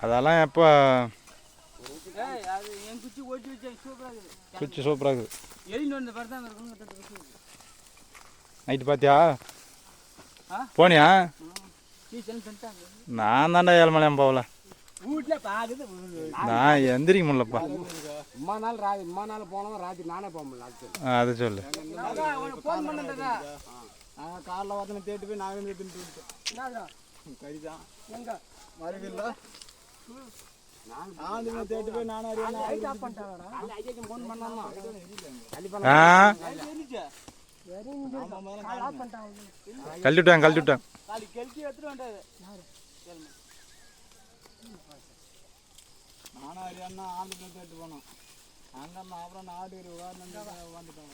அதெல்லாம் எப்போ குச்சி சூப்பராக இருக்குது. நைட்டு பார்த்தியா போனியா? நான் தாண்டா 7 மணியாம் போகல. நான் எந்திரிக்க முடியலப்பா. அது சொல்லு. காலைல வந்து தேட்டு போய் நாங்கள் கறிதான் தேட்டு போய் நானும் கழட்டிவிட்டாங்க நானும் அறியாண்ணா ஆண்டு தேட்டு போனோம். அங்கே அப்புறம் நாடு வந்துட்டோம்.